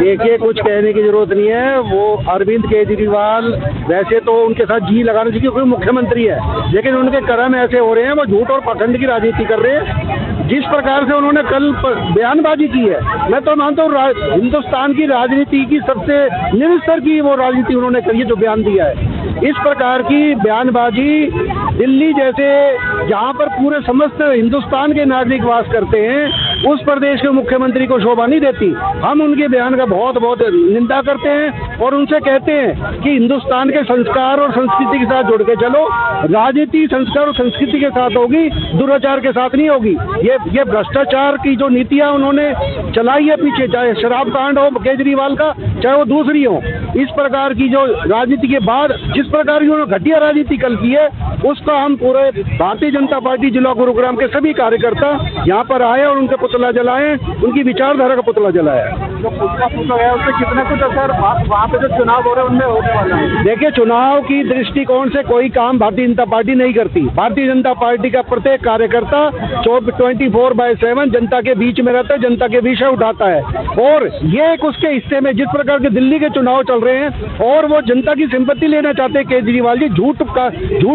देखिए, कुछ कहने की जरूरत नहीं है। वो अरविंद केजरीवाल वैसे तो उनके साथ जी लगाना चाहिए क्योंकि मुख्यमंत्री है, लेकिन उनके कर्म ऐसे हो रहे हैं, वो झूठ और पाखंड की राजनीति कर रहे हैं। जिस प्रकार से उन्होंने कल बयानबाजी की है, मैं तो मानता हूँ हिंदुस्तान की राजनीति की सबसे निम्न स्तर की वो राजनीति उन्होंने करी है, जो बयान दिया है। इस प्रकार की बयानबाजी दिल्ली जैसे जहाँ पर पूरे समस्त हिंदुस्तान के नागरिक वास करते हैं, उस प्रदेश के मुख्यमंत्री को शोभा नहीं देती। हम उनके बयान का बहुत बहुत निंदा करते हैं और उनसे कहते हैं कि हिंदुस्तान के संस्कार और संस्कृति के साथ जुड़ के चलो। राजनीति संस्कार और संस्कृति के साथ होगी, दुराचार के साथ नहीं होगी। ये भ्रष्टाचार की जो नीतियाँ उन्होंने चलाई है पीछे, चाहे शराब कांड हो केजरीवाल का, चाहे वो दूसरी हो, इस प्रकार की जो राजनीति के बाद जिस प्रकार की उन्होंने घटिया राजनीति कल की है, उसका हम पूरे भारतीय जनता पार्टी जिला गुरुग्राम के सभी कार्यकर्ता यहाँ पर आए और उनका पुतला जलाए, उनकी विचारधारा का पुतला जलाया। जो पुतला फूटा गया उससे कितना कुछ असर वहाँ पे जो चुनाव हो रहे हैं उनमें होने वाला है? देखिए, चुनाव की दृष्टिकोण से कोई काम भारतीय जनता पार्टी नहीं करती। भारतीय जनता पार्टी का प्रत्येक कार्यकर्ता 24/7 जनता के बीच में रहता है, जनता के विषय उठाता है, और ये एक उसके हिस्से में जिस प्रकार के दिल्ली के चुनाव चल रहे हैं और वो जनता की सिंपत्ति लेना चाहते हैं केजरीवाल जी, झूठ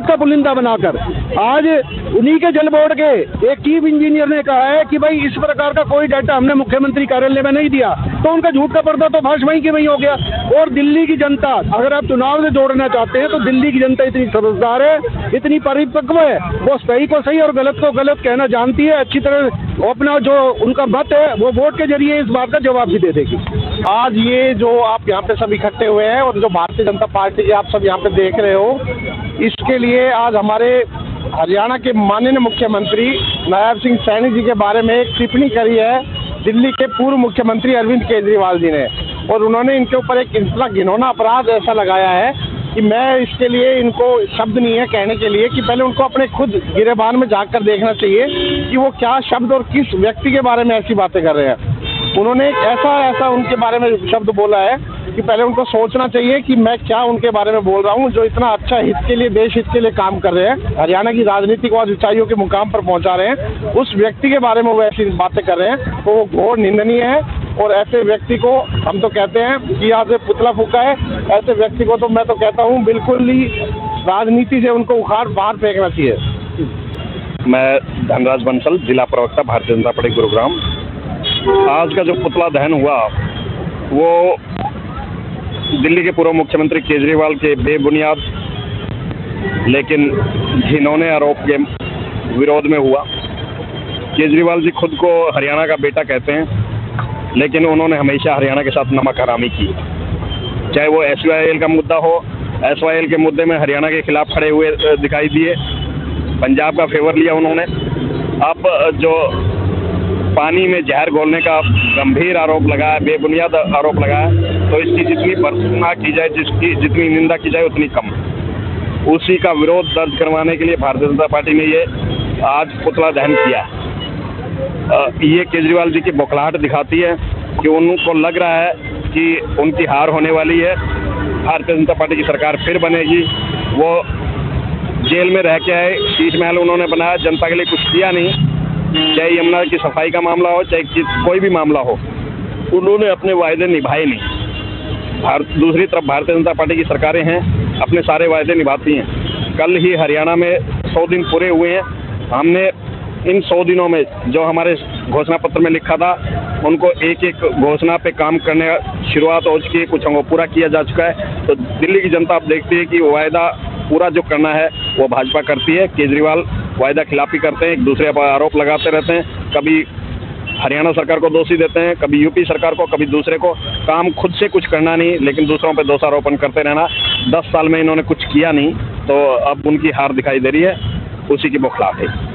का पुलिंदा बनाकर। आज उन्हीं के जल बोर्ड के एक चीफ इंजीनियर ने कहा है कि भाई इस प्रकार का कोई डाटा हमने मुख्यमंत्री कार्यालय में नहीं दिया, तो उनका झूठ का पर्दा तो फाश वहीं की वहीं हो गया। और दिल्ली की जनता, अगर आप चुनाव से जोड़ना चाहते हैं तो दिल्ली की जनता इतनी समझदार है, इतनी परिपक्व है, वो सही को सही और गलत को गलत कहना जानती है। अच्छी तरह अपना जो उनका मत है वो वोट के जरिए इस बात का जवाब भी दे देगी। आज ये जो आप यहाँ पे सब इकट्ठे हुए हैं और जो भारतीय जनता पार्टी के आप सब यहाँ पे देख रहे हो, इसके लिए आज हमारे हरियाणा के माननीय मुख्यमंत्री नायब सिंह सैनी जी के बारे में एक टिप्पणी करी है दिल्ली के पूर्व मुख्यमंत्री अरविंद केजरीवाल जी ने, और उन्होंने इनके ऊपर एक इतना घिनौना अपराध ऐसा लगाया है कि मैं इसके लिए, इनको शब्द नहीं है कहने के लिए कि पहले उनको अपने खुद गिरेबान में झांक कर देखना चाहिए कि वो क्या शब्द और किस व्यक्ति के बारे में ऐसी बातें कर रहे हैं। उन्होंने एक ऐसा उनके बारे में शब्द बोला है कि पहले उनको सोचना चाहिए कि मैं क्या उनके बारे में बोल रहा हूँ, जो इतना अच्छा हित के लिए, देश हित के लिए काम कर रहे हैं, हरियाणा की राजनीति को आज ऊंचाइयों के मुकाम पर पहुंचा रहे हैं, उस व्यक्ति के बारे में वो ऐसी बातें कर रहे हैं, तो वो घोर निंदनीय है। और ऐसे व्यक्ति को हम तो कहते हैं कि यहाँ से पुतला फूका है, ऐसे व्यक्ति को तो मैं तो कहता हूँ बिल्कुल ही राजनीति से उनको उखाड़ बाहर फेंकना चाहिए। मैं धनराज बंसल, जिला प्रवक्ता भारतीय जनता पार्टी गुरुग्राम। आज का जो पुतला दहन हुआ वो दिल्ली के पूर्व मुख्यमंत्री केजरीवाल के बेबुनियाद लेकिन घिनौने आरोप के विरोध में हुआ। केजरीवाल जी खुद को हरियाणा का बेटा कहते हैं, लेकिन उन्होंने हमेशा हरियाणा के साथ नमक हरामी की। चाहे वो SYL का मुद्दा हो, SYL के मुद्दे में हरियाणा के खिलाफ खड़े हुए दिखाई दिए, पंजाब का फेवर लिया उन्होंने। अब जो पानी में जहर घोलने का गंभीर आरोप लगाया, बेबुनियाद आरोप लगाया, तो इसकी जितनी भर्त्सना की जाए, जितनी निंदा की जाए उतनी कम। उसी का विरोध दर्ज करवाने के लिए भारतीय जनता पार्टी ने ये आज पुतला दहन किया। ये केजरीवाल जी की बौखलाहट दिखाती है कि उनको लग रहा है कि उनकी हार होने वाली है, भारतीय जनता पार्टी की सरकार फिर बनेगी। वो जेल में रह के आए, शीश महल उन्होंने बनाया, जनता के लिए कुछ किया नहीं। चाहे यमुना की सफाई का मामला हो, चाहे कोई भी मामला हो, उन्होंने अपने वायदे निभाए नहीं। दूसरी तरफ भारतीय जनता पार्टी की सरकारें हैं, अपने सारे वायदे निभाती हैं। कल ही हरियाणा में 100 दिन पूरे हुए हैं। हमने इन 100 दिनों में जो हमारे घोषणा पत्र में लिखा था, उनको एक एक घोषणा पे काम करने का शुरुआत हो चुकी है, कुछ को पूरा किया जा चुका है। तो दिल्ली की जनता आप देखती है कि वायदा पूरा जो करना है वो भाजपा करती है। केजरीवाल वायदा खिलाफी करते हैं, एक दूसरे पर आरोप लगाते रहते हैं, कभी हरियाणा सरकार को दोषी देते हैं, कभी यूपी सरकार को, कभी दूसरे को। काम खुद से कुछ करना नहीं, लेकिन दूसरों पर दोषारोपण करते रहना। 10 साल में इन्होंने कुछ किया नहीं, तो अब उनकी हार दिखाई दे रही है, उसी की बौखलाहट है।